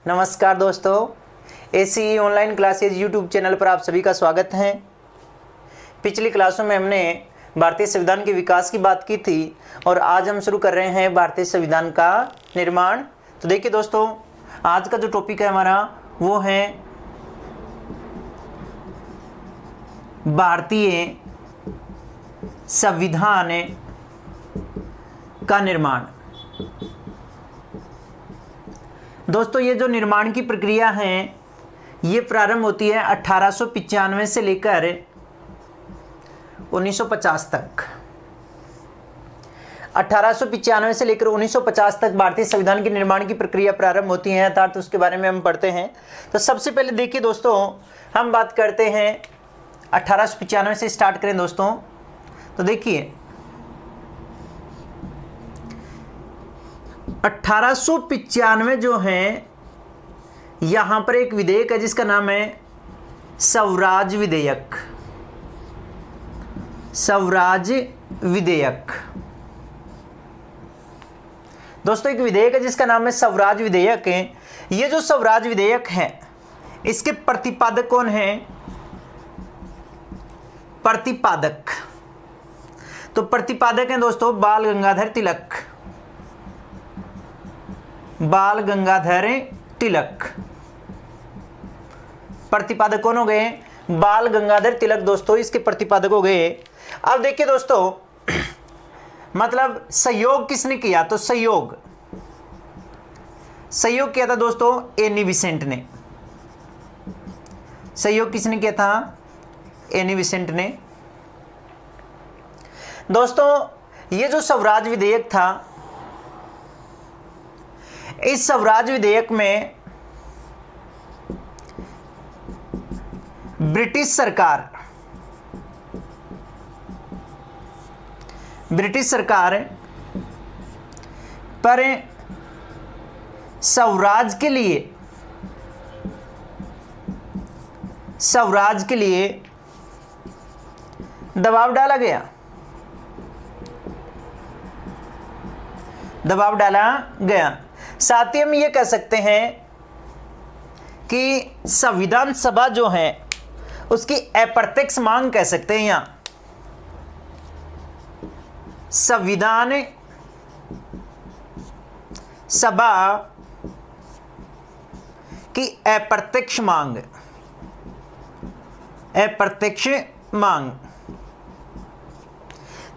नमस्कार दोस्तों, ACE online classes YouTube channel पर आप सभी का स्वागत है। पिछली क्लासों में हमने भारतीय संविधान के विकास की बात की थी और आज हम शुरू कर रहे हैं भारतीय संविधान का निर्माण। तो देखिए दोस्तों, आज का जो टॉपिक है हमारा वो है भारतीय संविधान का निर्माण। दोस्तों, ये जो निर्माण की प्रक्रिया है ये प्रारंभ होती है 1895 से लेकर 1950 तक। 1895 से लेकर 1950 तक भारतीय संविधान के निर्माण की प्रक्रिया प्रारंभ होती है, अर्थात उसके बारे में हम पढ़ते हैं। तो सबसे पहले देखिए दोस्तों, हम बात करते हैं 1895 से स्टार्ट करें दोस्तों। तो देखिए 1895 जो है, यहां पर एक विधेयक है जिसका नाम है स्वराज विधेयक। स्वराज विधेयक दोस्तों, एक विधेयक है जिसका नाम है स्वराज विधेयक है। ये जो स्वराज विधेयक है इसके प्रतिपादक कौन है? प्रतिपादक, तो प्रतिपादक हैं दोस्तों बाल गंगाधर तिलक। बाल गंगाधर तिलक प्रतिपादक कौन हो गए? बाल गंगाधर तिलक दोस्तों इसके प्रतिपादक हो गए। अब देखिए दोस्तों, मतलब सहयोग किसने किया? तो सहयोग किया था दोस्तों एनी बेसेंट ने। सहयोग किसने किया था? एनी बेसेंट ने। दोस्तों, ये जो स्वराज विधेयक था, इस स्वराज विधेयक में ब्रिटिश सरकार पर स्वराज के लिए दबाव डाला गया। साथ ही हम ये कह सकते हैं कि संविधान सभा जो है उसकी अप्रत्यक्ष मांग कह सकते हैं। यहां संविधान सभा की अप्रत्यक्ष मांग।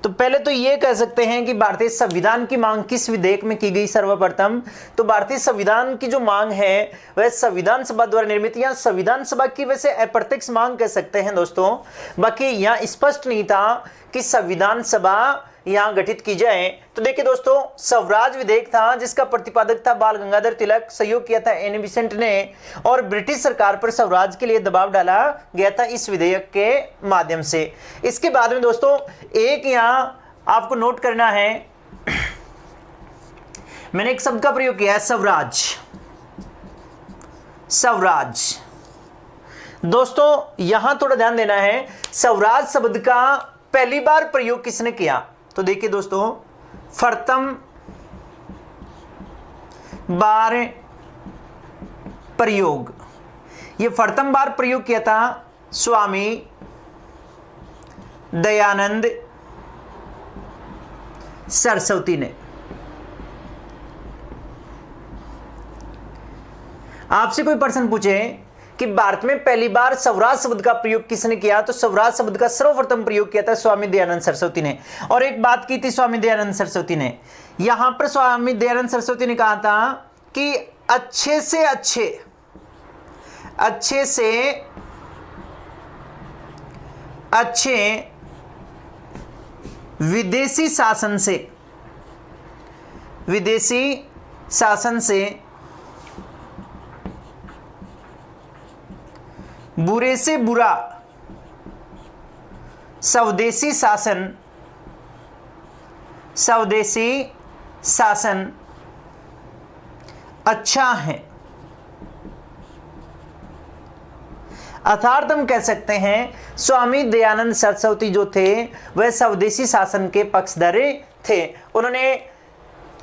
तो पहले तो ये कह सकते हैं कि भारतीय संविधान की मांग किस विधेयक में की गई सर्वप्रथम? तो भारतीय संविधान की जो मांग है वह संविधान सभा द्वारा निर्मित, या संविधान सभा की वैसे अप्रत्यक्ष मांग कह सकते हैं दोस्तों। बाकी यहां स्पष्ट नहीं था कि संविधान सभा यहां गठित की जाए। तो देखिए दोस्तों, स्वराज विधेयक था जिसका प्रतिपादक था बाल गंगाधर तिलक, सहयोग किया था एनी बेसेंट ने, और ब्रिटिश सरकार पर स्वराज के लिए दबाव डाला गया था इस विधेयक के माध्यम से। इसके बाद में दोस्तों एक यहां आपको नोट करना है, मैंने एक शब्द का प्रयोग किया है स्वराज। दोस्तों यहां थोड़ा ध्यान देना है, स्वराज शब्द का पहली बार प्रयोग किसने किया? तो देखिए दोस्तों, प्रथम बार प्रयोग, ये प्रथम बार प्रयोग किया था स्वामी दयानंद सरस्वती ने। आपसे कोई प्रश्न पूछे कि भारत में पहली बार स्वराज शब्द का प्रयोग किसने किया? तो स्वराज शब्द का सर्वप्रथम प्रयोग किया था स्वामी दयानंद सरस्वती ने। और एक बात की थी स्वामी दयानंद सरस्वती ने, यहां पर स्वामी दयानंद सरस्वती ने कहा था कि अच्छे से अच्छे विदेशी शासन से बुरे से बुरा स्वदेशी शासन अच्छा है। अर्थात हम कह सकते हैं स्वामी दयानंद सरस्वती जो थे वह स्वदेशी शासन के पक्षधर थे। उन्होंने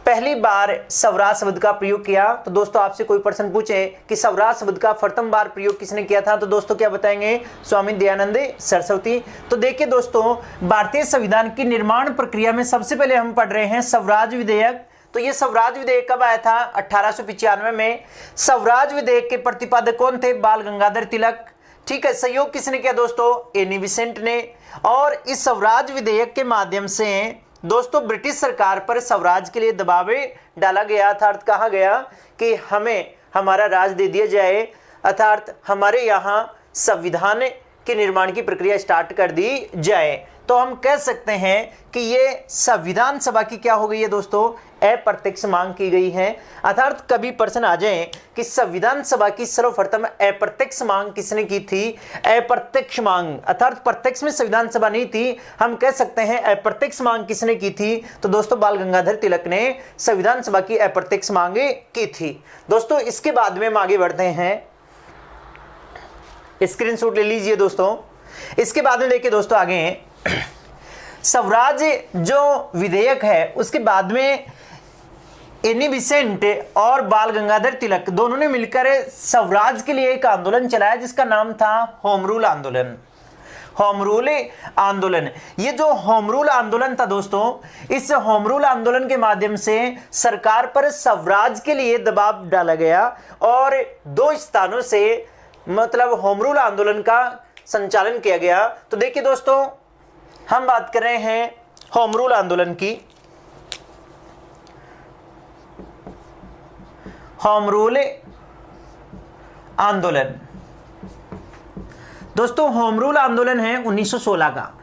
पहली बार स्वराज शब्द का प्रयोग किया? तो दोस्तों आपसे कोई प्रश्न पूछे कि स्वराज शब्द का प्रथम बार प्रयोग किसने किया था, तो दोस्तों क्या बताएंगे? स्वामी दयानंद सरस्वती। तो देखिए दोस्तों, भारतीय संविधान की निर्माण प्रक्रिया में सबसे पहले हम पढ़ रहे हैं स्वराज विधेयक। तो ये स्वराज विधेयक कब आया था? 1895 में। स्वराज विधेयक के प्रतिपादक कौन थे? बाल गंगाधर तिलक। ठीक है, सहयोग किसने किया दोस्तों? एनी बेसेंट ने। और इस स्वराज विधेयक के माध्यम से दोस्तों ब्रिटिश सरकार पर स्वराज के लिए दबाव डाला गया, अर्थात कहा गया कि हमें हमारा राज दे दिया जाए, अर्थात हमारे यहाँ संविधान के निर्माण की प्रक्रिया स्टार्ट कर दी जाए। तो हम कह सकते हैं कि ये संविधान सभा की क्या हो गई है दोस्तों? अप्रत्यक्ष मांग की गई है। अर्थात कभी प्रश्न आ जाए कि संविधान सभा की सर्वप्रथम अप्रत्यक्ष मांग किसने की थी? अप्रत्यक्ष मांग, अर्थात प्रत्यक्ष में संविधान सभा नहीं थी, हम कह सकते हैं अप्रत्यक्ष मांग किसने की थी? तो दोस्तों बाल गंगाधर तिलक ने संविधान सभा की अप्रत्यक्ष मांग की थी। दोस्तों इसके बाद में हम आगे बढ़ते हैं, स्क्रीनशॉट ले लीजिए दोस्तों। इसके बाद में देखिए दोस्तों आगे स्वराज जो विधेयक है उसके बाद में एनी बेसेंट और बाल गंगाधर तिलक दोनों ने मिलकर स्वराज के लिए एक आंदोलन चलाया जिसका नाम था होम रूल आंदोलन। होम रूल आंदोलन, ये जो होम रूल आंदोलन था दोस्तों, इस होम रूल आंदोलन के माध्यम से सरकार पर स्वराज के लिए दबाव डाला गया और 2 स्थानों से मतलब होम रूल आंदोलन का संचालन किया गया। तो देखिए दोस्तों, हम बात कर रहे हैं होम रूल आंदोलन की। होम रूल आंदोलन दोस्तों, होम रूल आंदोलन है 1916 का।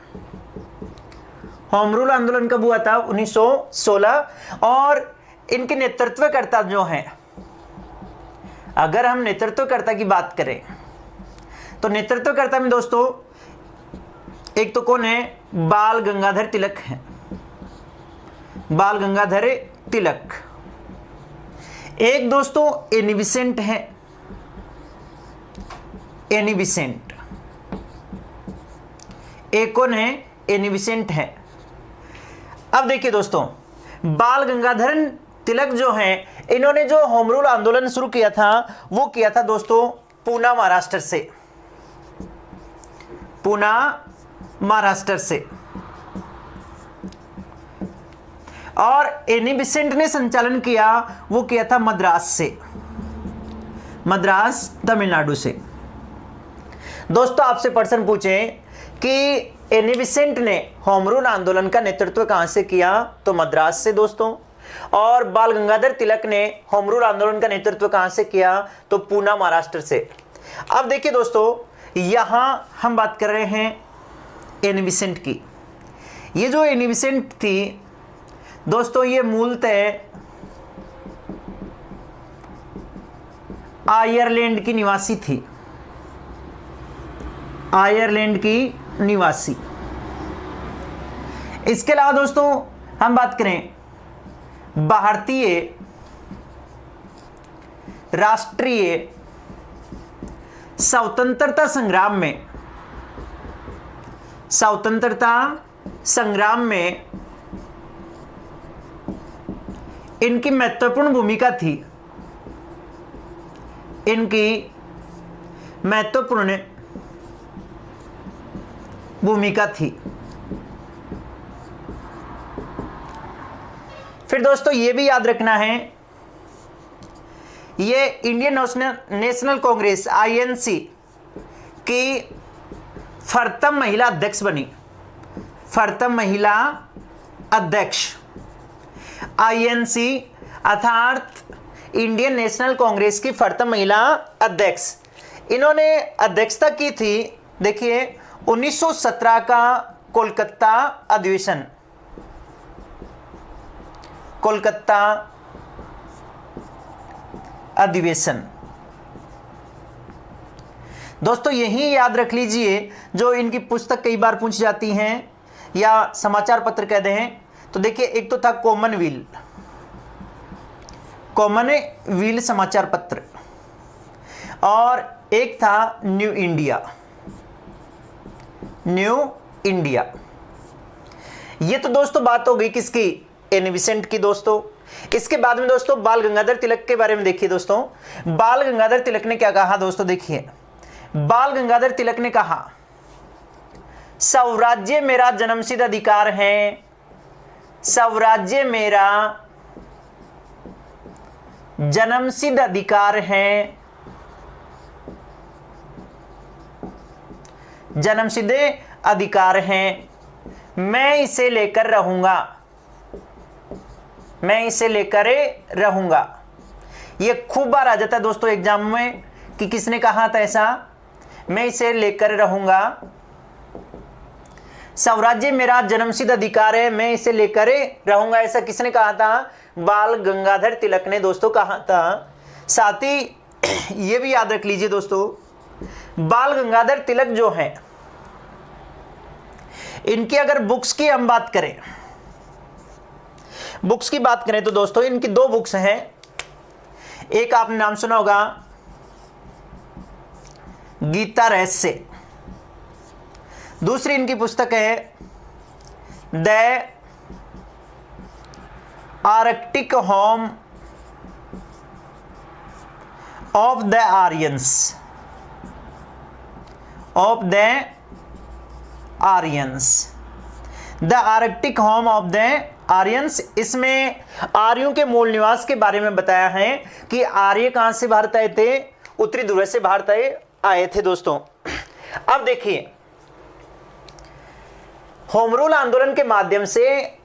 होम रूल आंदोलन कब हुआ था? 1916। और इनके नेतृत्वकर्ता जो हैं, अगर हम नेतृत्वकर्ता की बात करें तो नेतृत्वकर्ता में दोस्तों एक तो कौन है? बाल गंगाधर तिलक है। बाल गंगाधर तिलक। एक दोस्तों एनी बेसेंट है। Annie Besant. एक कौन है? एनी बेसेंट है। अब देखिए दोस्तों, बाल गंगाधर तिलक जो हैं, इन्होंने जो होम रूल आंदोलन शुरू किया था वो किया था दोस्तों पूना महाराष्ट्र से। पूना महाराष्ट्र से। और एनी बेसेंट ने संचालन किया, वो किया था मद्रास से, मद्रास तमिलनाडु से। दोस्तों आपसे प्रश्न पूछे कि एनी बेसेंट ने होम रूल आंदोलन का नेतृत्व कहां से किया? तो मद्रास से दोस्तों। और बाल गंगाधर तिलक ने होम रूल आंदोलन का नेतृत्व कहां से किया? तो पूना महाराष्ट्र से। अब देखिए दोस्तों, यहां हम बात कर रहे हैं एनी बेसेंट की। ये जो एनी बेसेंट थी दोस्तों, ये मूलतः आयरलैंड की निवासी थी। आयरलैंड की निवासी। इसके अलावा दोस्तों हम बात करें भारतीय राष्ट्रीय स्वतंत्रता संग्राम में, स्वतंत्रता संग्राम में इनकी महत्वपूर्ण भूमिका थी। इनकी महत्वपूर्ण भूमिका थी। फिर दोस्तों ये भी याद रखना है, ये इंडियन नेशनल कांग्रेस आईएनसी की प्रथम महिला अध्यक्ष बनी। प्रथम महिला अध्यक्ष आईएनसी अर्थात इंडियन नेशनल कांग्रेस की प्रथम महिला अध्यक्ष। इन्होंने अध्यक्षता की थी, देखिए 1917 का कोलकाता अधिवेशन। कोलकाता अधिवेशन दोस्तों यही याद रख लीजिए, जो इनकी पुस्तक कई बार पूछी जाती हैं या समाचार पत्र कहते हैं। तो देखिए एक तो था कॉमनवेल्थ समाचार पत्र और एक था न्यू इंडिया। ये तो दोस्तों बात हो गई किसकी? एनी बेसेंट की दोस्तों। इसके बाद में दोस्तों बाल गंगाधर तिलक के बारे में देखिए दोस्तों, बाल गंगाधर तिलक ने क्या कहा दोस्तों, देखिए बाल गंगाधर तिलक ने कहा स्वराज्य मेरा जन्मसिद्ध अधिकार है, स्वराज्य मेरा जन्मसिद्ध अधिकार है, जन्मसिद्ध अधिकार है, मैं इसे लेकर रहूंगा, मैं इसे लेकर रहूंगा। यह खूब बार आ जाता है दोस्तों एग्जाम में कि किसने कहा था ऐसा, मैं इसे लेकर रहूंगा, स्वराज्य मेरा जन्मसिद्ध अधिकार है, मैं इसे लेकर रहूंगा, ऐसा किसने कहा था, बाल गंगाधर तिलक ने दोस्तों कहा था। साथ ही यह भी याद रख लीजिए दोस्तों, बाल गंगाधर तिलक जो है, इनकी अगर बुक्स की हम बात करें, बुक्स की बात करें तो दोस्तों इनकी दो बुक्स हैं। एक आपने नाम सुना होगा गीता रहस्य, दूसरी इनकी पुस्तक है the Arctic home of the Aryans, of the Aryans, the Arctic home of the Aryans. इसमें आर्यों के मूल निवास के बारे में बताया है कि आर्य कहां से भारत आए थे, उत्तरी ध्रुव से भारत आए थे दोस्तों। अब देखिए होम रूल आंदोलन के माध्यम से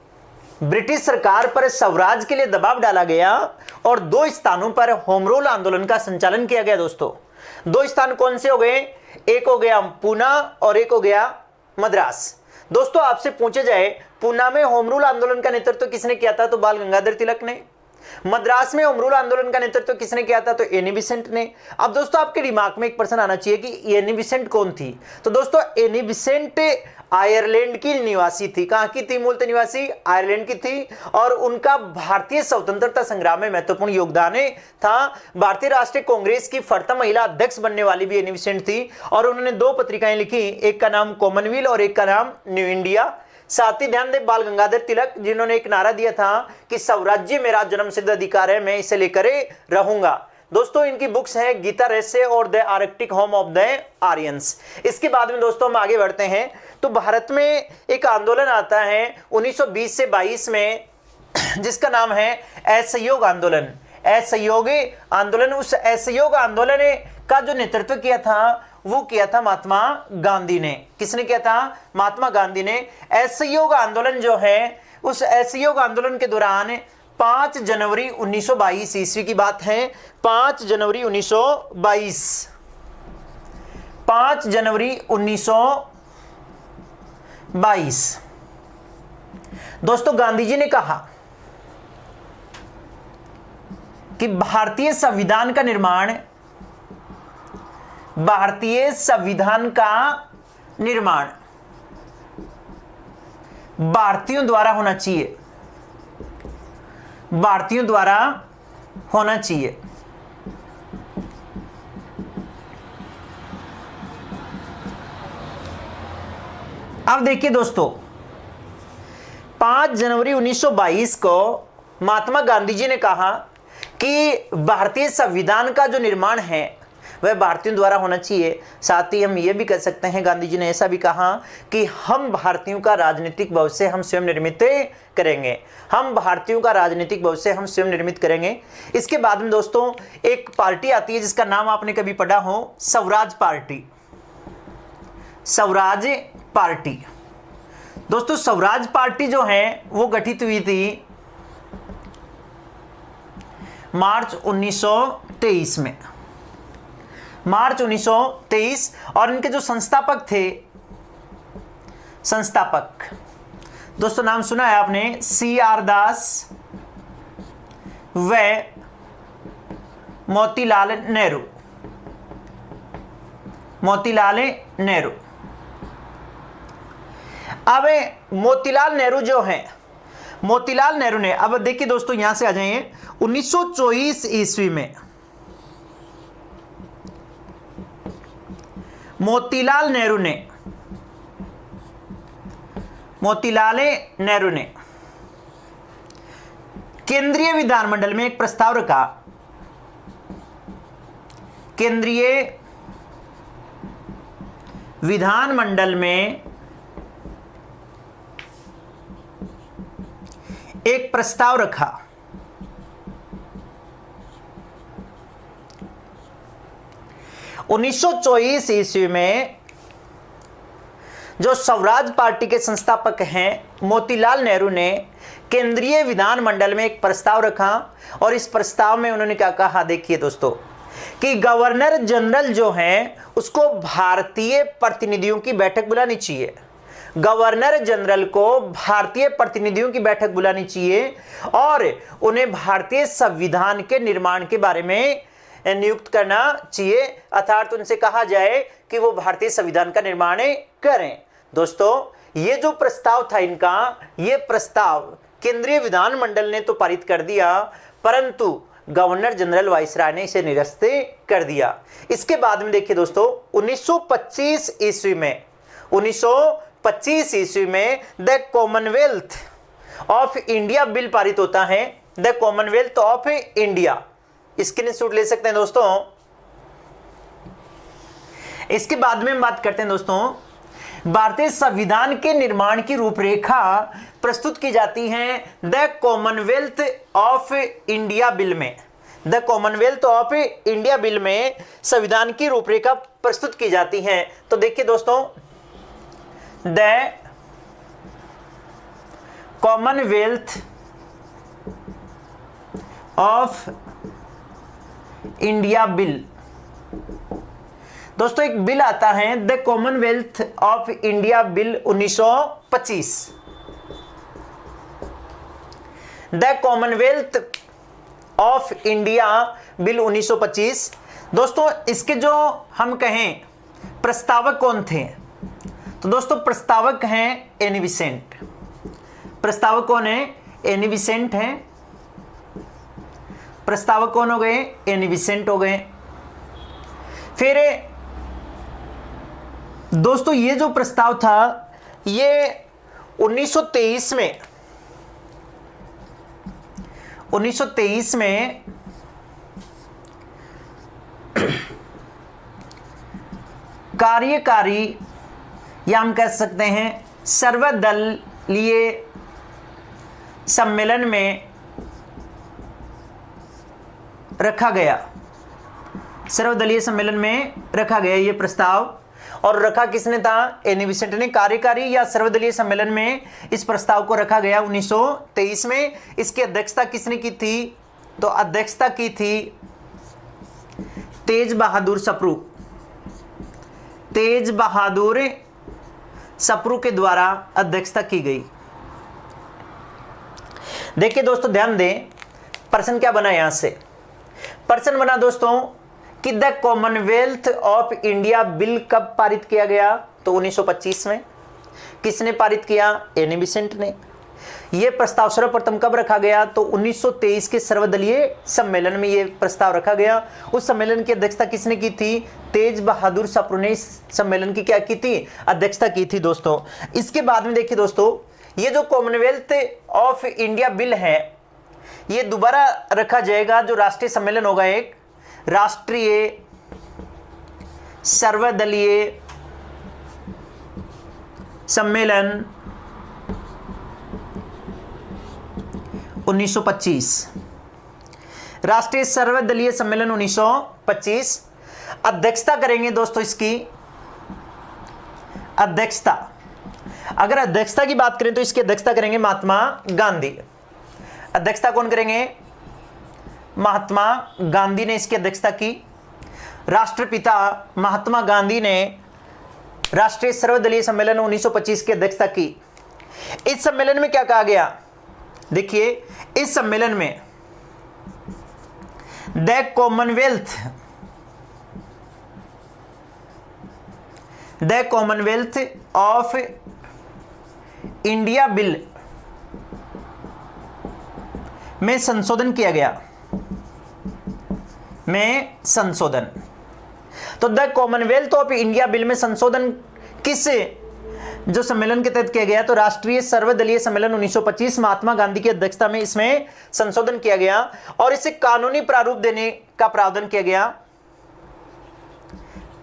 ब्रिटिश सरकार पर स्वराज के लिए दबाव डाला गया और दो स्थानों पर होम रूल आंदोलन का संचालन किया गया दोस्तों। दो स्थान कौन से हो गए, एक हो गया पूना और एक हो गया मद्रास। दोस्तों आपसे पूछे जाए पूना में होम रूल आंदोलन का नेतृत्व किसने किया था, तो बाल गंगाधर तिलक ने। मद्रास में होम रूल आंदोलन का नेतृत्व किसने किया था, तो एनी बेसेंट ने। अब दोस्तों आपके दिमाग में एक प्रश्न आना चाहिए कि एनी बेसेंट कौन थी, तो दोस्तों एनी बेसेंट आयरलैंड की निवासी थी। कहां की थी, मूलतः निवासी आयरलैंड की थी और उनका भारतीय स्वतंत्रता संग्राम में महत्वपूर्ण योगदान था। भारतीय राष्ट्रीय कांग्रेस की प्रथम महिला अध्यक्ष बनने वाली भी एनी बेसेंट थी और उन्होंने दो पत्रिकाएं लिखी, एक का नाम कॉमनवेल्थ और एक का नाम न्यू इंडिया। साथ ही ध्यान दें बाल गंगाधर तिलक जिन्होंने एक नारा दिया था कि स्वराज्य मेरा जन्मसिद्ध अधिकार है, मैं इसे लेकर रहूंगा। दोस्तों इनकी बुक्स हैं गीता रहस्य और the Arctic home of the Aryans. इसके बाद में दोस्तों हम आगे बढ़ते हैं तो भारत में एक आंदोलन आता है 1920 से 22 में जिसका नाम है असहयोग आंदोलन। असहयोग आंदोलन, उस असहयोग आंदोलन का जो नेतृत्व किया था वो किया था महात्मा गांधी ने। किसने किया था, महात्मा गांधी ने। असहयोग आंदोलन जो है, उस असहयोग आंदोलन के दौरान 5 जनवरी 1922 ईस्वी की बात है, 5 जनवरी 1922, 5 जनवरी 1922 दोस्तों गांधी जी ने कहा कि भारतीय संविधान का निर्माण, भारतीय संविधान का निर्माण भारतीयों द्वारा होना चाहिए, भारतीयों द्वारा होना चाहिए। अब देखिए दोस्तों 5 जनवरी 1922 को महात्मा गांधी जी ने कहा कि भारतीय संविधान का जो निर्माण है वह भारतीयों द्वारा होना चाहिए। साथ ही हम यह भी कह सकते हैं गांधी जी ने ऐसा भी कहा कि हम भारतीयों का राजनीतिक भविष्य हम स्वयं निर्मित करेंगे, हम भारतीयों का राजनीतिक भविष्य हम स्वयं निर्मित करेंगे। इसके बाद में दोस्तों एक पार्टी आती है जिसका नाम आपने कभी पढ़ा हो, स्वराज पार्टी। स्वराज पार्टी दोस्तों, स्वराज पार्टी जो है वो गठित हुई थी मार्च 1923 में, मार्च 1923। और इनके जो संस्थापक थे, संस्थापक दोस्तों नाम सुना है आपने, CR दास व मोतीलाल नेहरू, मोतीलाल नेहरू। अब मोतीलाल नेहरू जो हैं, मोतीलाल नेहरू ने, अब देखिए दोस्तों यहां से आ जाइए 1924 ईस्वी में मोतीलाल नेहरू ने, मोतीलाल नेहरू ने केंद्रीय विधानमंडल में एक प्रस्ताव रखा, केंद्रीय विधानमंडल में एक प्रस्ताव रखा। उन्नीस सौ 24 ईस्वी में जो स्वराज पार्टी के संस्थापक हैं मोतीलाल नेहरू ने केंद्रीय विधानमंडल में एक प्रस्ताव रखा और इस प्रस्ताव में उन्होंने क्या कहा, देखिए दोस्तों, कि गवर्नर जनरल जो हैं उसको भारतीय प्रतिनिधियों की बैठक बुलानी चाहिए। गवर्नर जनरल को भारतीय प्रतिनिधियों की बैठक बुलानी चाहिए और उन्हें भारतीय संविधान के निर्माण के बारे में नियुक्त करना चाहिए, अर्थात उनसे कहा जाए कि वो भारतीय संविधान का निर्माण करें। दोस्तों ये जो प्रस्ताव था इनका, ये प्रस्ताव केंद्रीय विधानमंडल ने तो पारित कर दिया, परंतु गवर्नर जनरल वाइसराय ने इसे निरस्त कर दिया। इसके बाद में देखिए दोस्तों 1925 ईस्वी में the Commonwealth of India bill पारित होता है। The Commonwealth of India, screenshot ले सकते हैं दोस्तों। इसके बाद में हम बात करते हैं दोस्तों, भारतीय संविधान के निर्माण की रूपरेखा प्रस्तुत की जाती है the Commonwealth of India bill में। The Commonwealth of India bill में संविधान की रूपरेखा प्रस्तुत की जाती है। तो देखिए दोस्तों, the Commonwealth of India bill, दोस्तों एक बिल आता है the Commonwealth of India bill 1925। The Commonwealth of India bill 1925। दोस्तों इसके जो हम कहें प्रस्तावक कौन थे, तो दोस्तों प्रस्तावक हैं एनी बेसेंट। प्रस्तावक कौन है? एनी बेसेंट हैं। प्रस्तावक कौन हो गए? एनी बेसेंट हो गए। फिर दोस्तों ये जो प्रस्ताव था ये 1923 में कार्यकारी या हम कह सकते हैं सर्वदलीय सम्मेलन में रखा गया। सर्वदलीय सम्मेलन में रखा गया ये प्रस्ताव, और रखा किसने था? एनी बेसेंट ने। कार्यकारी या सर्वदलीय सम्मेलन में इस प्रस्ताव को रखा गया 1923 में। इसकी अध्यक्षता किसने की थी? तो अध्यक्षता की थी तेज बहादुर सप्रू। तेज बहादुर सप्रू के द्वारा अध्यक्षता की गई। देखिए दोस्तों ध्यान दें, प्रश्न क्या बना यहां से? प्रश्न बना दोस्तों कि the Commonwealth of India bill कब पारित किया गया? तो 1925 में। किसने पारित किया? एनी बेसेंट ने। यह प्रस्ताव सर्वप्रथम कब रखा गया? तो 1923 के सर्वदलीय सम्मेलन में यह प्रस्ताव रखा गया। उस सम्मेलन की अध्यक्षता किसने की थी? तेज बहादुर सप्रू ने इस सम्मेलन की क्या की थी? अध्यक्षता की थी दोस्तों। इसके बाद में देखिए दोस्तों, ये जो कॉमनवेल्थ ऑफ इंडिया बिल है ये दोबारा रखा जाएगा। जो राष्ट्रीय सम्मेलन होगा, एक राष्ट्रीय सर्वदलीय सम्मेलन 1925। राष्ट्रीय सर्वदलीय सम्मेलन 1925। अध्यक्षता करेंगे दोस्तों इसकी अध्यक्षता। अगर अध्यक्षता की बात करें तो इसकी अध्यक्षता करेंगे महात्मा गांधी। अध्यक्षता कौन करेंगे? महात्मा गांधी ने इसकी अध्यक्षता की। राष्ट्रपिता महात्मा गांधी ने राष्ट्रीय सर्वदलीय सम्मेलन 1925 की अध्यक्षता की। इस सम्मेलन में क्या कहा गया? देखिए इस सम्मेलन में the Commonwealth of India bill में संशोधन किया गया। में संशोधन, तो the Commonwealth of India bill में संशोधन किस जो सम्मेलन के तहत किया गया, तो राष्ट्रीय सर्वदलीय सम्मेलन 1925 महात्मा गांधी की अध्यक्षता में इसमें संशोधन किया गया और इसे कानूनी प्रारूप देने का प्रावधान किया गया।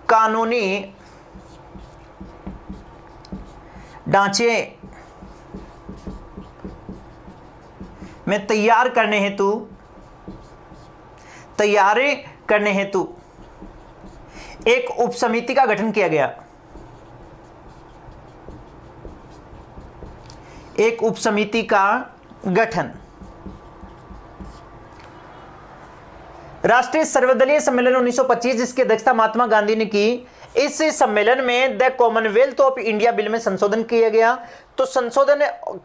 कानूनी ढांचे में तैयार करने हेतु एक उपसमिति का गठन किया गया। एक उपसमिति का गठन। राष्ट्रीय सर्वदलीय सम्मेलन 1925 जिसकी अध्यक्षता महात्मा गांधी ने की, इस सम्मेलन में the Commonwealth of India bill में संशोधन किया गया। तो संशोधन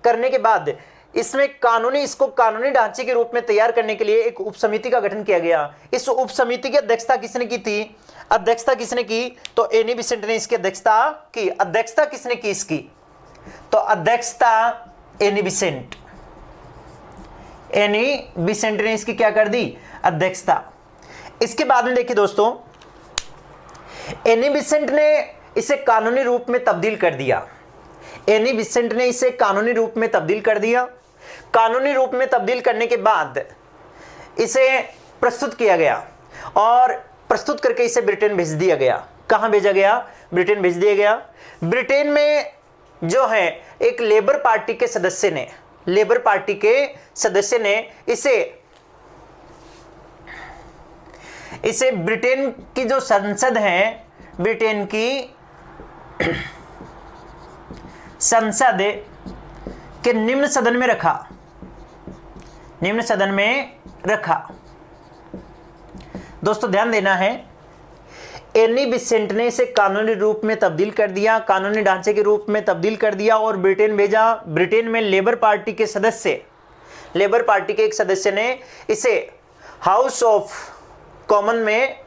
करने के बाद इसमें इसको कानूनी ढांचे के रूप में तैयार करने के लिए एक उपसमिति का गठन किया गया। इस उपसमिति की अध्यक्षता किसने की थी? तो एनी बेसेंट ने इसकी अध्यक्षता की। अध्यक्षता किसने की इसकी? तो अध्यक्षता एनी बेसेंट ने इसकी क्या कर दी? अध्यक्षता। इसके बाद में देखिए दोस्तों, एनी बेसेंट ने इसे कानूनी रूप में तब्दील कर दिया। कानूनी रूप में तब्दील करने के बाद इसे प्रस्तुत किया गया और प्रस्तुत करके इसे ब्रिटेन भेज दिया गया। कहां भेजा गया? ब्रिटेन भेज दिया गया। ब्रिटेन में जो है एक लेबर पार्टी के सदस्य ने इसे ब्रिटेन की जो संसद है, ब्रिटेन की संसद के निम्न सदन में रखा। दोस्तों ध्यान देना है, एनी बेसेंट ने इसे कानूनी रूप में तब्दील कर दिया, कानूनी ढांचे के रूप में तब्दील कर दिया और ब्रिटेन भेजा। ब्रिटेन में लेबर पार्टी के एक सदस्य ने इसे हाउस ऑफ कॉमन में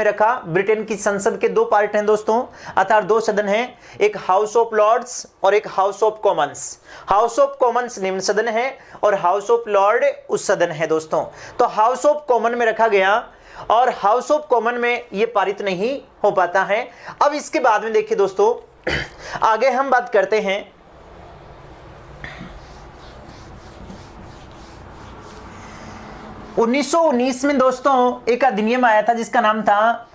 रखा। ब्रिटेन की संसद के दो पार्ट हैं दोस्तों, अर्थात दो सदन हैं, एक हाउस ऑफ लॉर्ड्स और एक house of Commons. House of Commons निम्न सदन है और हाउस ऑफ लॉर्ड उच्च सदन है दोस्तों। तो हाउस ऑफ कॉमन में रखा गया और हाउस ऑफ कॉमन में यह पारित नहीं हो पाता है। अब इसके बाद में देखिए दोस्तों, आगे हम बात करते हैं 1919 में दोस्तों एक अधिनियम आया था जिसका नाम था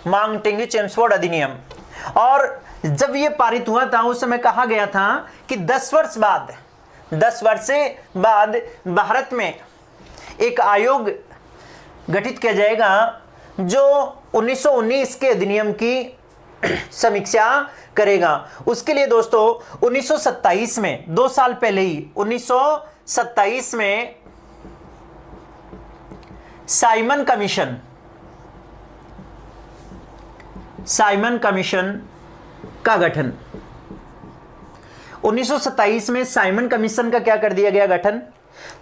मांगटेंगी-चेम्सफोर्ड अधिनियम। और जब यह पारित हुआ था उस समय कहा गया था कि 10 वर्ष बाद भारत में एक आयोग गठित किया जाएगा जो 1919 के अधिनियम की समीक्षा करेगा। उसके लिए दोस्तों 1927 में, 2 साल पहले ही 1927 में साइमन कमीशन का गठन। 1927 में साइमन कमीशन का क्या कर दिया गया? गठन।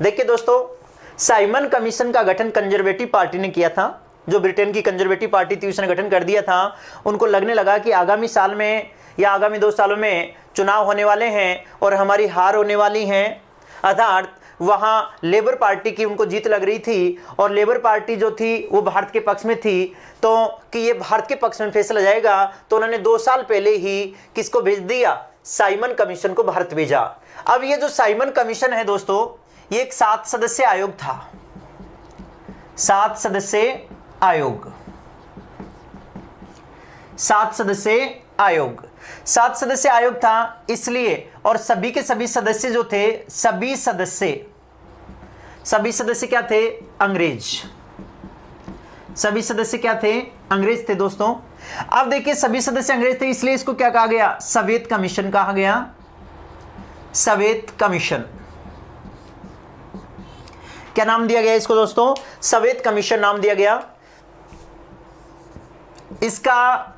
देखिए दोस्तों, साइमन कमीशन का गठन कंजर्वेटिव पार्टी ने किया था। जो ब्रिटेन की कंजर्वेटिव पार्टी थी उसने गठन कर दिया था। उनको लगने लगा कि आगामी साल में या आगामी 2 सालों में चुनाव होने वाले हैं और हमारी हार होने वाली है, अर्थात वहां लेबर पार्टी की उनको जीत लग रही थी और लेबर पार्टी जो थी वो भारत के पक्ष में थी, तो कि ये भारत के पक्ष में फैसला जाएगा, तो उन्होंने 2 साल पहले ही किसको भेज दिया? साइमन कमीशन को भारत भेजा। अब ये जो साइमन कमीशन है दोस्तों, ये एक 7 सदस्यीय आयोग था। 7 सदस्यीय आयोग, 7 सदस्यीय आयोग था इसलिए, और सभी के सभी सदस्य जो थे, सभी सदस्य क्या थे? अंग्रेज। सभी सदस्य क्या थे? अंग्रेज थे दोस्तों। अब देखिए सभी सदस्य अंग्रेज थे इसलिए इसको क्या कहा गया? सवेत कमीशन कहा गया। सवेत कमीशन, क्या नाम दिया गया इसको दोस्तों? सवेत कमीशन नाम दिया गया। इसका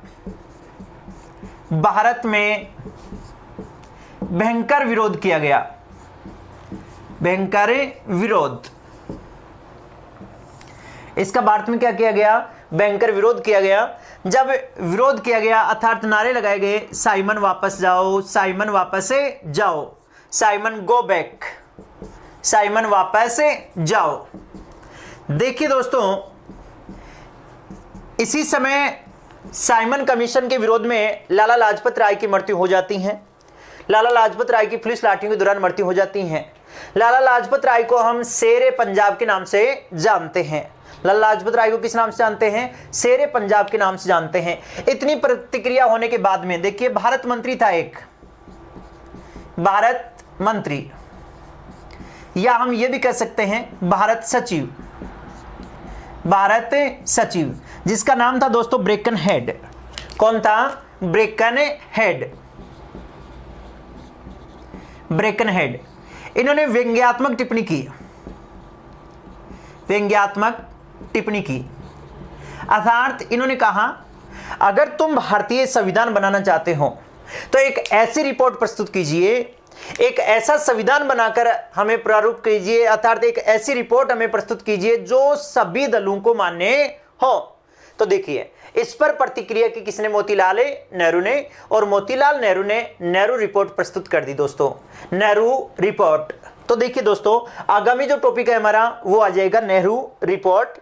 भारत में भयंकर विरोध किया गया। भयंकर विरोध, इसका भारत में क्या किया गया? भयंकर विरोध किया गया। जब विरोध किया गया अर्थात नारे लगाए गए, साइमन वापस जाओ, साइमन वापस जाओ, साइमन गो बैक, साइमन वापस देखिए दोस्तों, इसी समय साइमन कमीशन के विरोध में लाला लाजपत राय की मृत्यु हो जाती है। लाला लाजपत राय की पुलिस लाठियों के दौरान मृत्यु हो जाती है। लाला लाजपत राय को हम शेरे पंजाब के नाम से जानते हैं। लाला लाजपत राय को किस नाम से जानते हैं? शेरे पंजाब के नाम से जानते हैं। इतनी प्रतिक्रिया होने के बाद में देखिए, भारत मंत्री था एक, भारत मंत्री, या हम ये भी कह सकते हैं भारत सचिव, भारत सचिव, जिसका नाम था दोस्तों ब्रेकन हेड। कौन था? ब्रेकन हेड, ब्रेकन हेड। इन्होंने व्यंग्यात्मक टिप्पणी की, व्यंग्यात्मक टिप्पणी की, अर्थात इन्होंने कहा अगर तुम भारतीय संविधान बनाना चाहते हो तो एक ऐसी रिपोर्ट प्रस्तुत कीजिए, एक ऐसा संविधान बनाकर हमें प्रारूप कीजिए, अर्थात एक ऐसी रिपोर्ट हमें प्रस्तुत कीजिए जो सभी दलों को मान्य हो। तो देखिए, इस पर प्रतिक्रिया की किसने? मोतीलाल नेहरू ने, और मोतीलाल नेहरू ने नेहरू रिपोर्ट प्रस्तुत कर दी दोस्तों, नेहरू रिपोर्ट। तो देखिए दोस्तों, आगामी जो टॉपिक है हमारा वो आ जाएगा नेहरू रिपोर्ट।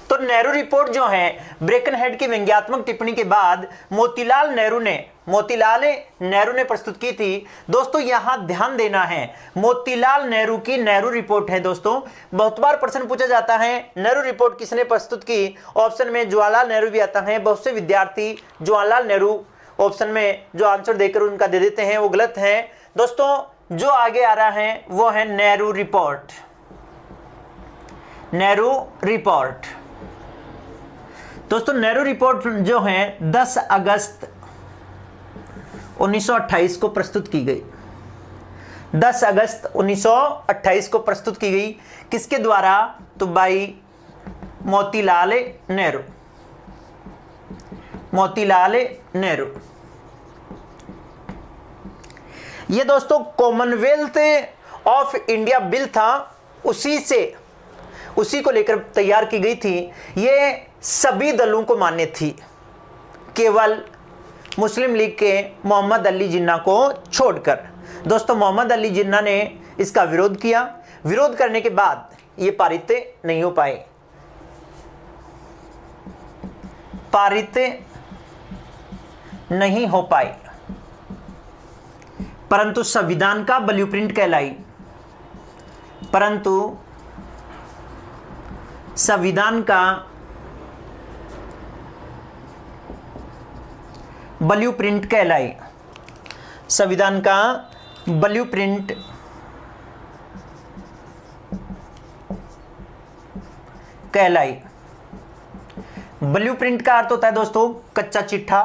तो नेहरू रिपोर्ट जो है, ब्रेकन हेड की व्यंग्यात्मक टिप्पणी के बाद मोतीलाल नेहरू ने प्रस्तुत की थी। दोस्तों यहां ध्यान देना है, मोतीलाल नेहरू की नेहरू रिपोर्ट है दोस्तों। बहुत बार प्रश्न पूछा जाता है नेहरू रिपोर्ट किसने प्रस्तुत की? ऑप्शन में जवाहरलाल नेहरू भी आता है। बहुत से विद्यार्थी जवाहरलाल नेहरू ऑप्शन में जो आंसर देकर उनका दे देते हैं, वो गलत है दोस्तों। जो आगे आ रहा है वो है नेहरू रिपोर्ट, नेहरू रिपोर्ट। दोस्तों नेहरू रिपोर्ट जो है 10 अगस्त 1928 को प्रस्तुत की गई। 10 अगस्त 1928 को प्रस्तुत की गई। किसके द्वारा? तो भाई मोतीलाल नेहरू, मोतीलाल नेहरू। ये दोस्तों कॉमनवेल्थ ऑफ इंडिया बिल था, उसी को लेकर तैयार की गई थी। ये सभी दलों को मान्य थी, केवल मुस्लिम लीग के मोहम्मद अली जिन्ना को छोड़कर। दोस्तों मोहम्मद अली जिन्ना ने इसका विरोध किया। विरोध करने के बाद ये पारित नहीं हो पाए, पारित नहीं हो पाए, परंतु संविधान का ब्लूप्रिंट कहलाई, परंतु संविधान का ब्लूप्रिंट कहलाई, संविधान का ब्लूप्रिंट कहलाई। ब्लूप्रिंट का अर्थ होता है दोस्तों कच्चा चिट्ठा,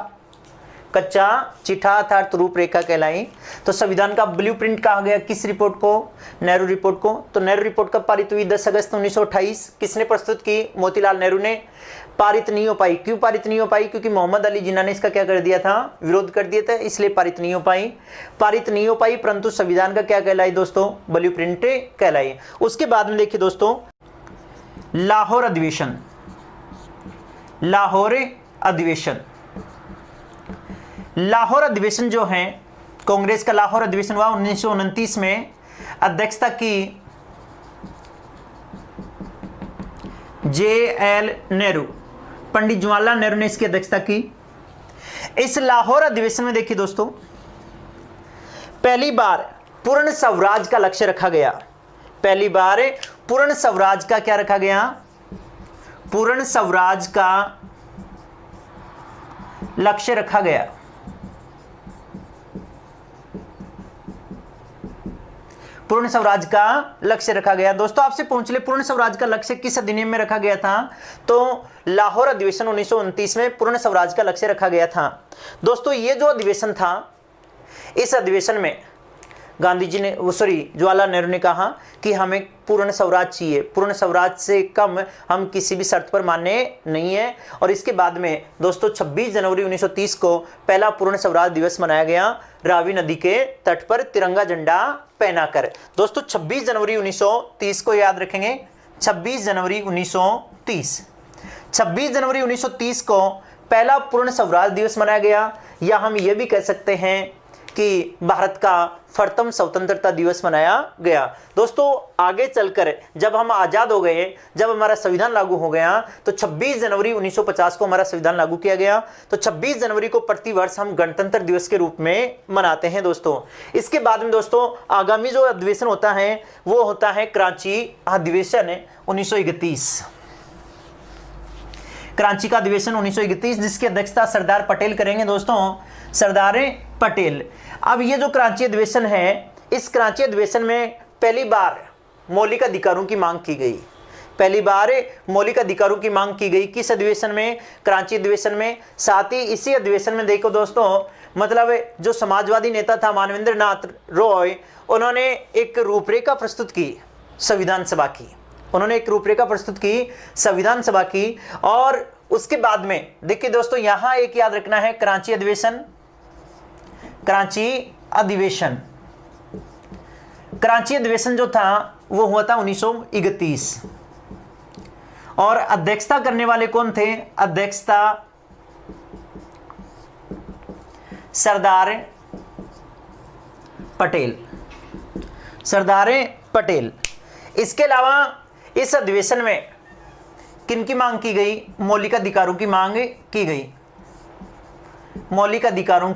कच्चा चिट्ठा अर्थात रूपरेखा कहलाई। तो संविधान का ब्लूप्रिंट कहा गया किस रिपोर्ट को? नेहरू रिपोर्ट को। तो नेहरू रिपोर्ट कब पारित हुई? 10 अगस्त 1928। किसने प्रस्तुत की? मोतीलाल नेहरू ने। पारित नहीं हो पाई। क्यों पारित नहीं हो पाई? क्योंकि मोहम्मद अली जिन्ना ने इसका क्या कर दिया था? विरोध कर दिया था, इसलिए पारित नहीं हो पाई। पारित नहीं हो पाई, परंतु संविधान का क्या कहलाई दोस्तों? ब्लूप्रिंट कहलाई। उसके बाद में देखिए दोस्तों, लाहौर अधिवेशन, लाहौर अधिवेशन, लाहौर अधिवेशन जो है कांग्रेस का लाहौर अधिवेशन हुआ 1929 में। अध्यक्षता की JL नेहरू, पंडित जवाहरलाल नेहरू ने इसकी अध्यक्षता की। इस लाहौर अधिवेशन में देखिए दोस्तों, पहली बार पूर्ण स्वराज का लक्ष्य रखा गया। पहली बार पूर्ण स्वराज का क्या रखा गया? पूर्ण स्वराज का लक्ष्य रखा गया। पूर्ण स्वराज का लक्ष्य रखा गया। दोस्तों आपसे पूछ ले, पूर्ण स्वराज का लक्ष्य किस अधिनियम में रखा गया था? तो लाहौर अधिवेशन 1929 में पूर्ण स्वराज का लक्ष्य रखा गया था। दोस्तों ये जो अधिवेशन था, इस अधिवेशन में गांधी जी ने, जवाहरलाल नेहरू ने कहा कि हमें पूर्ण स्वराज चाहिए, पूर्ण स्वराज से कम हम किसी भी शर्त पर मान्य नहीं है। और इसके बाद में दोस्तों 26 जनवरी 1930 को पहला पूर्ण स्वराज दिवस मनाया गया, रावी नदी के तट पर तिरंगा झंडा पहनाकर। दोस्तों 26 जनवरी 1930 को याद रखेंगे, 26 जनवरी 1930, 26 जनवरी 1930 को पहला पूर्ण स्वराज दिवस मनाया गया। या हम ये भी कह सकते हैं कि भारत का प्रथम स्वतंत्रता दिवस मनाया गया। दोस्तों आगे चलकर जब हम आज़ाद हो गए, जब हमारा संविधान लागू हो गया, तो 26 जनवरी 1950 को हमारा संविधान लागू किया गया। तो 26 जनवरी को प्रतिवर्ष हम गणतंत्र दिवस के रूप में मनाते हैं दोस्तों। इसके बाद में दोस्तों आगामी जो अधिवेशन होता है वो होता है कराची अधिवेशन 1931। कराची का अधिवेशन 1931, जिसकी अध्यक्षता सरदार पटेल करेंगे दोस्तों, सरदार पटेल। अब ये जो कराची अधिवेशन है, इस कराची अधिवेशन में पहली बार मौलिक अधिकारों की मांग की गई। पहली बार मौलिक अधिकारों की मांग की गई किस अधिवेशन में? कराची अधिवेशन में। साथ ही इसी अधिवेशन में देखो दोस्तों, मतलब जो समाजवादी नेता था मानवेंद्र नाथ रॉय, उन्होंने एक रूपरेखा प्रस्तुत की संविधान सभा की। उन्होंने एक रूपरेखा प्रस्तुत की संविधान सभा की। और उसके बाद में देखिए दोस्तों, यहां एक याद रखना है, कराची अधिवेशन, कराची अधिवेशन, कराची अधिवेशन जो था वो हुआ था 1931। और अध्यक्षता करने वाले कौन थे? अध्यक्षता सरदार पटेल, सरदार पटेल। इसके अलावा इस अधिवेशन में किनकी मांग की गई? मौलिक अधिकारों की मांग की गई। मौलिक अधिकारों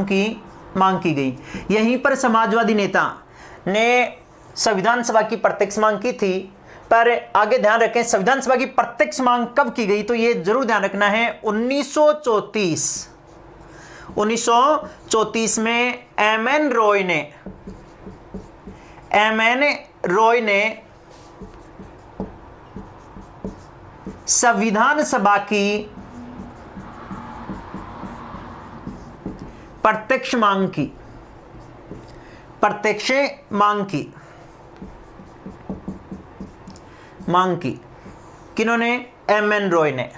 की मांग की गई। यहीं पर समाजवादी नेता ने संविधान सभा की प्रत्यक्ष मांग की थी। पर आगे ध्यान रखें, संविधान सभा की प्रत्यक्ष मांग कब की गई? तो यह जरूर ध्यान रखना है, 1934 में एमएन रॉय ने संविधान सभा की प्रत्यक्ष मांग की। किन्होंने? एमएन रॉय ने।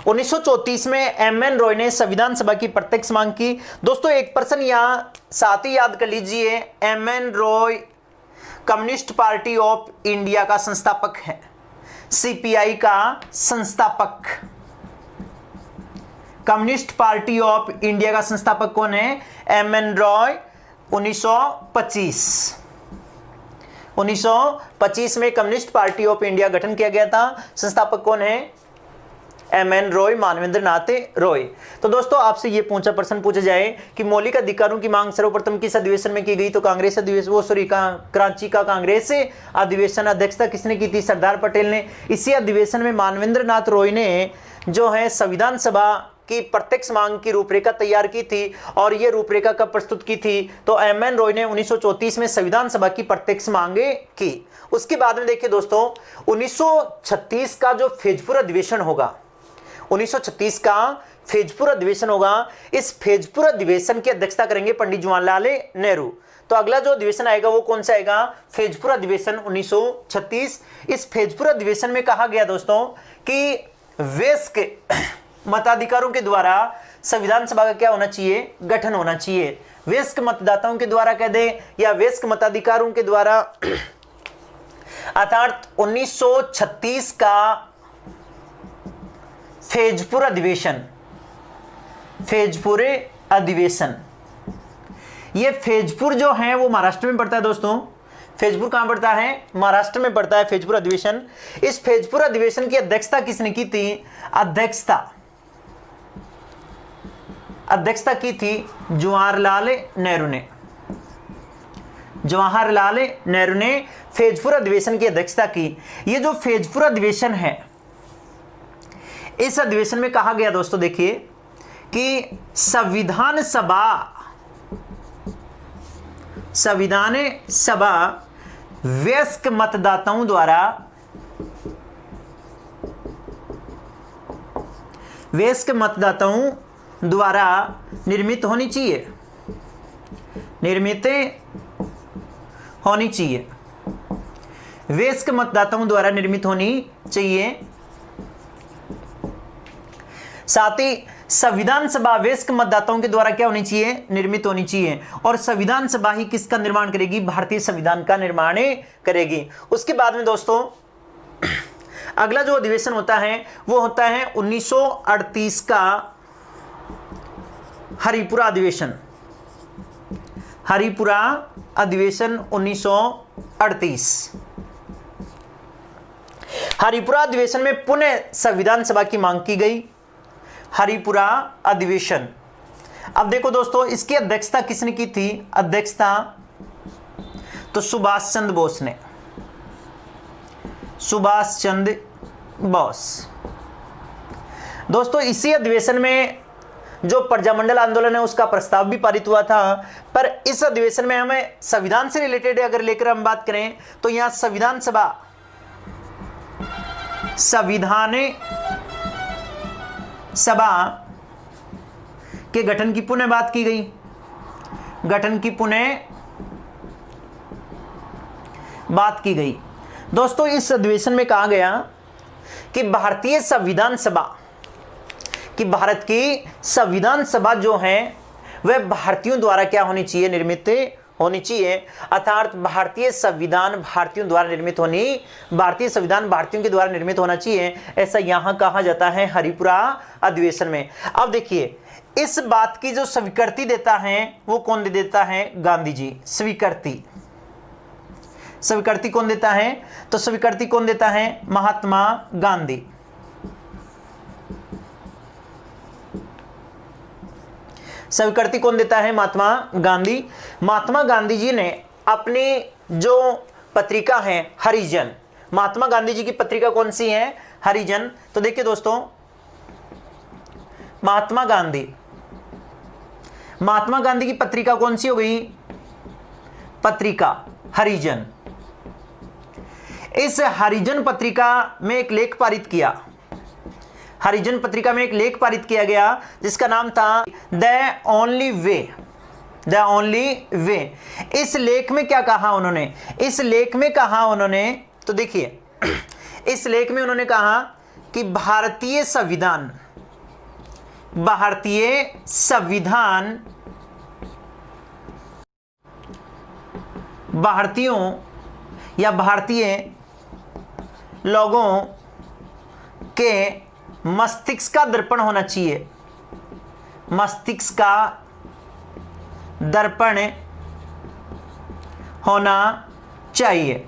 1934 में एमएन रॉय ने संविधान सभा की प्रत्यक्ष मांग की। दोस्तों एक पर्सन यहां साथ ही याद कर लीजिए, M N Roy Communist Party of India का संस्थापक है, सीपीआई का संस्थापक। कम्युनिस्ट पार्टी ऑफ इंडिया का संस्थापक कौन है? एमएन रॉय। 1925 में कम्युनिस्ट पार्टी ऑफ इंडिया गठन किया गया था। संस्थापक कौन है? एमएन रॉय, मानवेंद्र नाथ रॉय। तो दोस्तों आपसे ये प्रश्न पूछा जाए कि मौलिक अधिकारों की मांग सर्वप्रथम किस अधिवेशन में की गई? तो कांग्रेस अधिवेशन, कराची का कांग्रेस अधिवेशन। अध्यक्षता किसने की थी? सरदार पटेल ने। इसी अधिवेशन में मानवेंद्र नाथ रॉय ने जो है संविधान सभा की प्रत्यक्ष मांग की रूपरेखा तैयार की थी। और यह रूपरेखा कब प्रस्तुत की थी? तो एमएन रॉय ने 1934 में संविधान सभा की प्रत्यक्ष मांगे की। उसके बाद में देखिए दोस्तों, 1936 का जो फैजपुर अधिवेशन होगा, 1936 का फैजपुर अधिवेशन होगा। इस फैजपुर अधिवेशन की अध्यक्षता करेंगे पंडित जवाहरलाल नेहरू। तो अगला जो अधिवेशन आएगा वो कौन सा आएगा? फैजपुर अधिवेशन 1936। इस फैजपुर अधिवेशन में कहा गया दोस्तों कि वयस्क मताधिकारों के द्वारा संविधान सभा का क्या होना चाहिए? गठन होना चाहिए। वयस्क मतदाताओं के द्वारा कह दे या वयस्क मताधिकारों के द्वारा, अर्थात 1936 का फैजपुर अधिवेशन। ये फैजपुर जो है वो महाराष्ट्र में पड़ता है दोस्तों। फैजपुर कहां पड़ता है? महाराष्ट्र में पड़ता है फैजपुर अधिवेशन। इस फैजपुर अधिवेशन की अध्यक्षता किसने की थी? अध्यक्षता की थी जवाहरलाल नेहरू ने। जवाहरलाल नेहरू ने फैजपुर अधिवेशन की अध्यक्षता की। ये जो फैजपुर अधिवेशन है, इस अधिवेशन में कहा गया दोस्तों, देखिए कि संविधान सभा वयस्क मतदाताओं द्वारा निर्मित होनी चाहिए। वयस्क मतदाताओं द्वारा निर्मित होनी चाहिए। साथ ही संविधान सभा वयस्क मतदाताओं के द्वारा क्या होनी चाहिए? निर्मित होनी चाहिए। और संविधान सभा ही किसका निर्माण करेगी? भारतीय संविधान का निर्माण करेगी। उसके बाद में दोस्तों अगला जो अधिवेशन होता है वो होता है 1938 का हरिपुरा अधिवेशन, हरिपुरा अधिवेशन 1938। हरिपुरा अधिवेशन में पुनः संविधान सभा की मांग की गई। हरिपुरा अधिवेशन, अब देखो दोस्तों इसकी अध्यक्षता किसने की थी? अध्यक्षता तो सुभाष चंद्र बोस ने, सुभाष चंद्र बोस। दोस्तों इसी अधिवेशन में जो प्रजामंडल आंदोलन है उसका प्रस्ताव भी पारित हुआ था। पर इस अधिवेशन में हमें संविधान से रिलेटेड अगर लेकर हम बात करें तो यहां संविधान सभा, संविधान सभा के गठन की पुनः बात की गई, गठन की पुनः बात की गई। दोस्तों इस अधिवेशन में कहा गया कि भारतीय संविधान सभा, कि भारत की संविधान सभा जो है वह भारतीयों द्वारा क्या होनी चाहिए? निर्मित होनी चाहिए। अर्थात भारतीय संविधान भारतीयों द्वारा निर्मित होनी, भारतीय संविधान भारतीयों के द्वारा निर्मित होना चाहिए, ऐसा यहां कहा जाता है हरिपुरा अधिवेशन में। अब देखिए इस बात की जो स्वीकृति देता है वो कौन दे देता है? गांधी जी। स्वीकृति, स्वीकृति कौन देता है? तो स्वीकृति कौन देता है? महात्मा गांधी। स्वीकृति कौन देता है? महात्मा गांधी। महात्मा गांधी जी ने अपनी जो पत्रिका है हरिजन, महात्मा गांधी जी की पत्रिका कौन सी है? हरिजन। तो देखिए दोस्तों महात्मा गांधी, महात्मा गांधी की पत्रिका कौन सी हो गई? पत्रिका हरिजन। इस हरिजन पत्रिका में एक लेख पारित किया, हरिजन पत्रिका में एक लेख पारित किया गया जिसका नाम था the only way, the only way. इस लेख में क्या कहा उन्होंने? इस लेख में कहा उन्होंने, तो देखिए इस लेख में उन्होंने कहा कि भारतीय संविधान, भारतीय संविधान भारतीयों या भारतीय लोगों के मस्तिष्क का दर्पण होना चाहिए, मस्तिष्क का दर्पण होना चाहिए।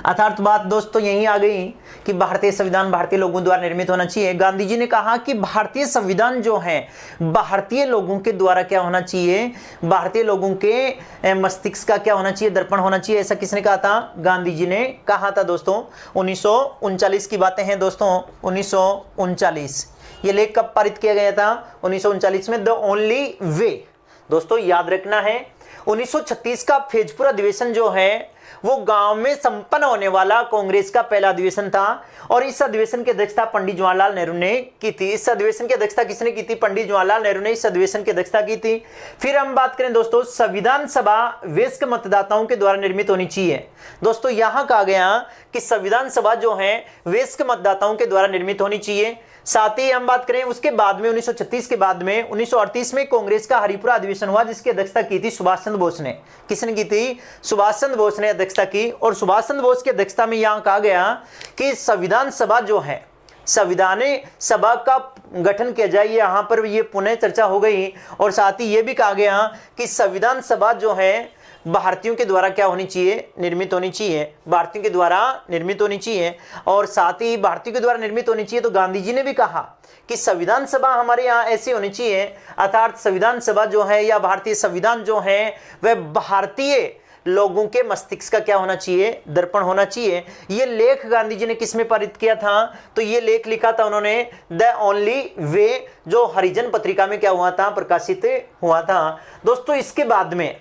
अर्थात बात दोस्तों यही आ गई कि भारतीय संविधान भारतीय लोगों द्वारा निर्मित होना चाहिए। गांधी जी ने कहा कि भारतीय संविधान जो है भारतीय लोगों के द्वारा क्या होना चाहिए? भारतीय लोगों के मस्तिष्क का क्या होना चाहिए? दर्पण होना चाहिए। ऐसा किसने कहा था? गांधी जी ने कहा था दोस्तों। 1939 की बातें हैं दोस्तों, 1939। ये लेख कब पारित किया गया था? 1939 में, द ओनली वे। दोस्तों याद रखना है 1936 का फेजपुर अधिवेशन जो है वो गांव में संपन्न होने वाला कांग्रेस का पहला अधिवेशन था और इस अधिवेशन की अध्यक्षता पंडित जवाहरलाल नेहरू ने की थी। इस अधिवेशन की अध्यक्षता किसने की थी? पंडित जवाहरलाल नेहरू ने इस अधिवेशन की अध्यक्षता की थी। फिर हम बात करें दोस्तों, संविधान सभा वयस्क मतदाताओं के द्वारा निर्मित होनी चाहिए। दोस्तों यहां कहा गया कि संविधान सभा जो है वयस्क मतदाताओं के द्वारा निर्मित होनी चाहिए। साथ ही हम बात करें उसके बाद में 1936 के बाद में 1938 में कांग्रेस का हरिपुरा अधिवेशन हुआ जिसकी अध्यक्षता की थी सुभाष चंद्र बोस ने। किसने की थी? सुभाष चंद्र बोस ने अध्यक्षता की। और सुभाष चंद्र बोस की अध्यक्षता में यहां कहा गया कि संविधान सभा जो है, संविधान सभा का गठन किया जाए। यहां पर ये पुनः चर्चा हो गई और साथ ही ये भी कहा गया कि संविधान सभा जो है भारतीयों के द्वारा क्या होनी चाहिए? निर्मित होनी चाहिए, भारतीयों के द्वारा निर्मित होनी चाहिए। और साथ ही भारतीयों के द्वारा निर्मित होनी चाहिए तो गांधी जी ने भी कहा कि संविधान सभा हमारे यहाँ ऐसी होनी चाहिए। अर्थात संविधान सभा जो है या भारतीय संविधान जो है वह भारतीय लोगों के मस्तिष्क का क्या होना चाहिए? दर्पण होना चाहिए। ये लेख गांधी जी ने किस में पारित किया था? तो ये लेख लिखा था उन्होंने द ओनली वे, जो हरिजन पत्रिका में क्या हुआ था? प्रकाशित हुआ था। दोस्तों इसके बाद में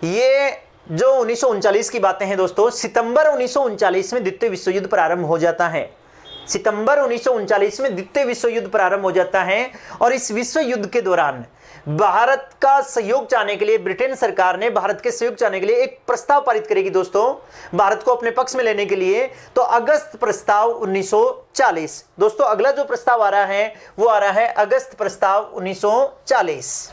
ये जो 1939 की बातें हैं दोस्तों, सितंबर 1939 में द्वितीय विश्व युद्ध प्रारंभ हो जाता है। सितंबर 1939 में द्वितीय विश्व युद्ध प्रारंभ हो जाता है और इस विश्व युद्ध के दौरान भारत का सहयोग चाहने के लिए ब्रिटेन सरकार ने भारत के सहयोग चाहने के लिए एक प्रस्ताव पारित करेगी दोस्तों, भारत को अपने पक्ष में लेने के लिए। तो अगस्त प्रस्ताव 1940। दोस्तों अगला जो प्रस्ताव आ रहा है वो आ रहा है अगस्त प्रस्ताव 1940।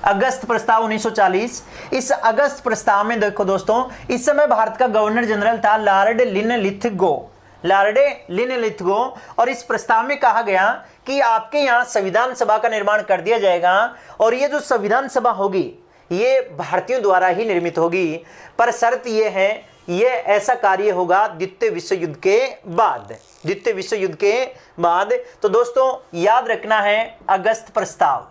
अगस्त प्रस्ताव 1940। इस अगस्त प्रस्ताव में देखो दोस्तों, इस समय भारत का गवर्नर जनरल था लॉर्ड लिनलिथगो। Lord Linlithgow. और इस प्रस्ताव में कहा गया कि आपके यहाँ संविधान सभा का निर्माण कर दिया जाएगा और ये जो संविधान सभा होगी ये भारतीयों द्वारा ही निर्मित होगी, पर शर्त ये है ये ऐसा कार्य होगा द्वितीय विश्व युद्ध के बाद, द्वितीय विश्व युद्ध के बाद। तो दोस्तों याद रखना है अगस्त प्रस्ताव,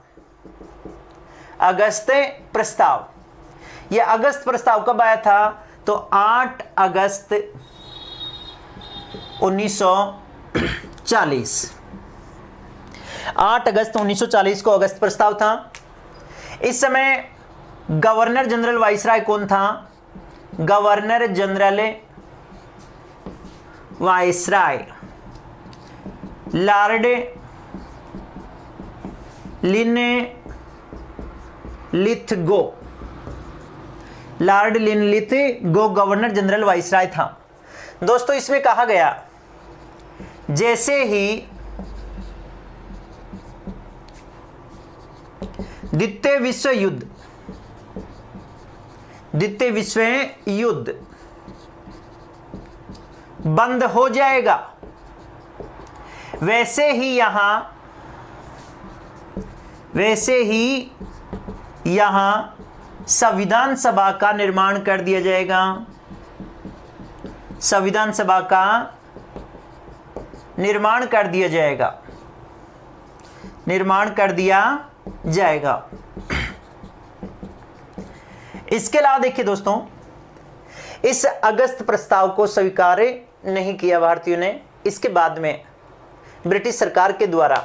अगस्त प्रस्ताव। यह अगस्त प्रस्ताव कब आया था? तो 8 अगस्त 1940, 8 अगस्त 1940 को अगस्त प्रस्ताव था। इस समय गवर्नर जनरल वाइसराय कौन था? Governor general viceroy Lord Linlithgow, Lord Linlithgow governor general viceroy था। दोस्तों इसमें कहा गया जैसे ही द्वितीय विश्व युद्ध बंद हो जाएगा वैसे ही यहां संविधान सभा का निर्माण कर दिया जाएगा, संविधान सभा का निर्माण कर दिया जाएगा, निर्माण कर दिया जाएगा। इसके अलावा देखिए दोस्तों इस अगस्त प्रस्ताव को स्वीकार नहीं किया भारतीयों ने। इसके बाद में ब्रिटिश सरकार के द्वारा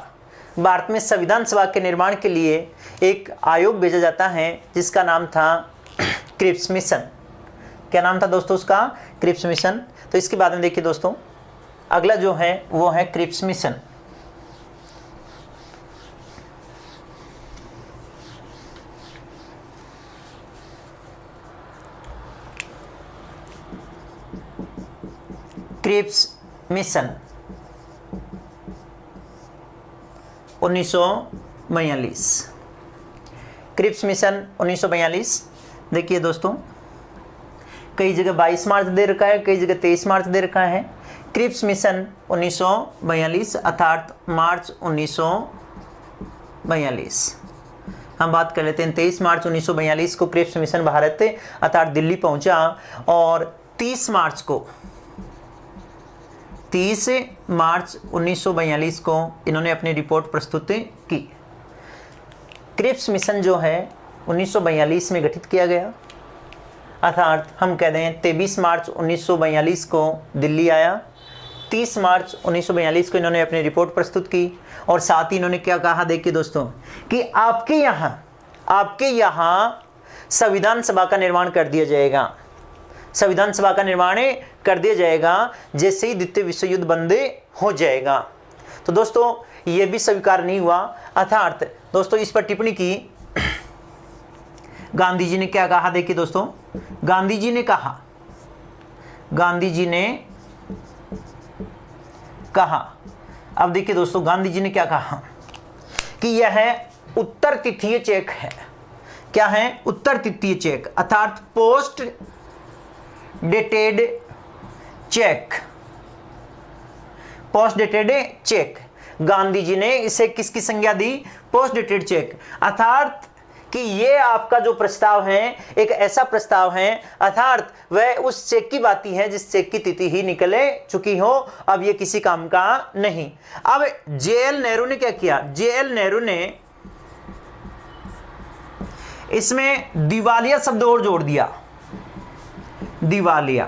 भारत में संविधान सभा के निर्माण के लिए एक आयोग भेजा जाता है जिसका नाम था क्रिप्स मिशन। क्या नाम था दोस्तों उसका? Cripps Mission. तो इसके बाद में देखिए दोस्तों अगला जो है वो है Cripps Mission. Cripps Mission 1942, Cripps Mission 1942। देखिए दोस्तों कई जगह 22 मार्च दे रखा है, कई जगह 23 मार्च दे रखा है। क्रिप्स मिशन 1942 अर्थात मार्च 1942। हम बात कर लेते हैं 23 मार्च 1942 को क्रिप्स मिशन भारत अर्थात दिल्ली पहुंचा और 30 मार्च 1942 को इन्होंने अपनी रिपोर्ट प्रस्तुत की। क्रिप्स मिशन जो है 1942 में गठित किया गया अर्थात हम कह दें 23 मार्च 1942 को दिल्ली आया, 30 मार्च 1942 को इन्होंने अपनी रिपोर्ट प्रस्तुत की और साथ ही इन्होंने क्या कहा देखिए दोस्तों कि आपके यहाँ संविधान सभा का निर्माण कर दिया जाएगा, संविधान सभा का निर्माण कर दिया जाएगा जैसे ही द्वितीय विश्व युद्ध बंद हो जाएगा। तो दोस्तों यह भी स्वीकार नहीं हुआ अर्थात दोस्तों इस पर टिप्पणी की गांधी जी ने। क्या कहा देखिए दोस्तों गांधी जी ने कहा, अब देखिए दोस्तों गांधी जी ने क्या कहा कि यह उत्तर तिथीय चेक है। क्या है? उत्तर तिथीय चेक अर्थात post dated cheque, post dated cheque. Gandhi ji ने इसे किसकी संज्ञा दी? पोस्ट डेटेड चेक अर्थात कि ये आपका जो प्रस्ताव है एक ऐसा प्रस्ताव है अर्थात वह उस चेक की बात है जिस चेक की तिथि ही निकल चुकी हो, अब ये किसी काम का नहीं। अब जेएल नेहरू ने क्या किया? जेएल नेहरू ने इसमें दिवालिया शब्द और जोड़ दिया, दिवालिया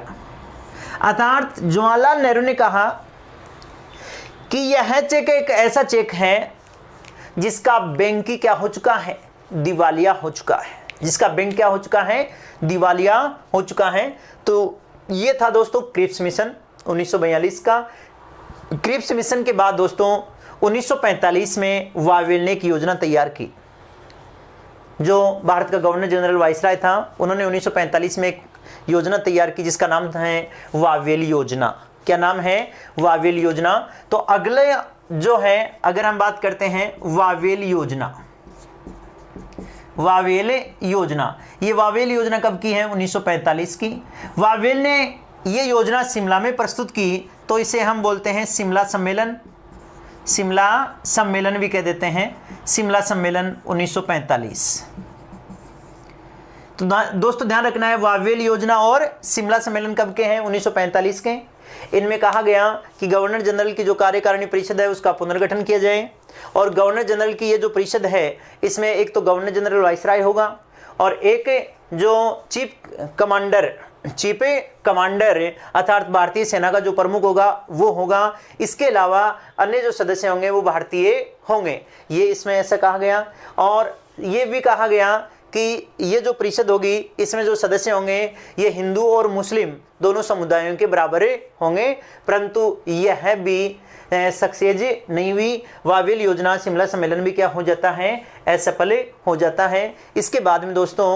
अर्थात जवाहरलाल नेहरू ने कहा कि यह चेक एक ऐसा चेक है जिसका बैंक क्या हो चुका है? दिवालिया हो चुका है, जिसका बैंक क्या हो चुका है? दिवालिया हो चुका है। तो ये था दोस्तों क्रिप्स मिशन 1942 का। क्रिप्स मिशन के बाद दोस्तों 1945 में वावेल ने एक योजना तैयार की। जो भारत का गवर्नर जनरल वाइसराय था उन्होंने 1945 में एक योजना तैयार की जिसका नाम है वावेल योजना। क्या नाम है? वावेल योजना। तो अगले जो है अगर हम बात करते हैं वावेल योजना, वावेल योजना, ये वावेल योजना कब की है? 1945 की। वावेल ने ये योजना शिमला में प्रस्तुत की तो इसे हम बोलते हैं शिमला सम्मेलन। शिमला सम्मेलन भी कह देते हैं, शिमला सम्मेलन 1945। तो दोस्तों ध्यान रखना है, वावेल योजना और शिमला सम्मेलन कब के हैं? 1945 के। इनमें कहा गया कि गवर्नर जनरल की जो कार्यकारिणी परिषद है उसका पुनर्गठन किया जाए, और गवर्नर जनरल की ये जो परिषद है इसमें एक तो गवर्नर जनरल वाइसराय होगा और एक जो चीफ कमांडर अर्थात भारतीय सेना का जो प्रमुख होगा वो होगा। इसके अलावा अन्य जो सदस्य होंगे वो भारतीय होंगे, ये इसमें ऐसा कहा गया। और ये भी कहा गया कि ये जो परिषद होगी इसमें जो सदस्य होंगे ये हिंदू और मुस्लिम दोनों समुदायों के बराबर होंगे, परंतु यह भी सक्सेस नहीं हुई। वावेल योजना शिमला सम्मेलन भी क्या हो जाता है? असफल हो जाता है। इसके बाद में दोस्तों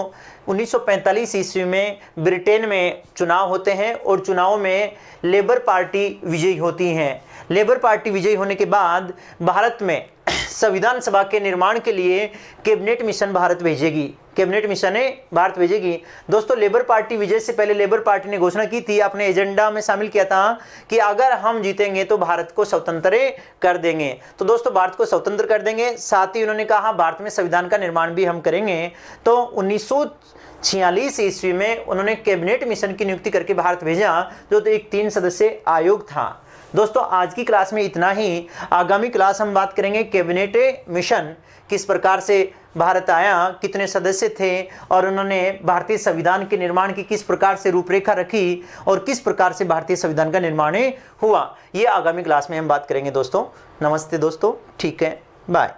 1945 ईस्वी में ब्रिटेन में चुनाव होते हैं और चुनाव में लेबर पार्टी विजयी होती है। लेबर पार्टी विजयी होने के बाद भारत में संविधान सभा के निर्माण के लिए कैबिनेट मिशन भारत भेजेगी। कैबिनेट मिशन भारत भेजेगी। दोस्तों लेबर पार्टी विजय से पहले लेबर पार्टी ने घोषणा की थी, अपने एजेंडा में शामिल किया था कि अगर हम जीतेंगे तो भारत को स्वतंत्र कर देंगे। तो दोस्तों भारत को स्वतंत्र कर देंगे, साथ ही उन्होंने कहा भारत में संविधान का निर्माण भी हम करेंगे। तो 1946 ईस्वी में उन्होंने कैबिनेट मिशन की नियुक्ति करके भारत भेजा, जो तो एक 3 सदस्य आयोग था। दोस्तों आज की क्लास में इतना ही। आगामी क्लास हम बात करेंगे कैबिनेट मिशन किस प्रकार से भारत आया, कितने सदस्य थे और उन्होंने भारतीय संविधान के निर्माण की किस प्रकार से रूपरेखा रखी और किस प्रकार से भारतीय संविधान का निर्माण हुआ। ये आगामी क्लास में हम बात करेंगे दोस्तों। नमस्ते दोस्तों, ठीक है, बाय।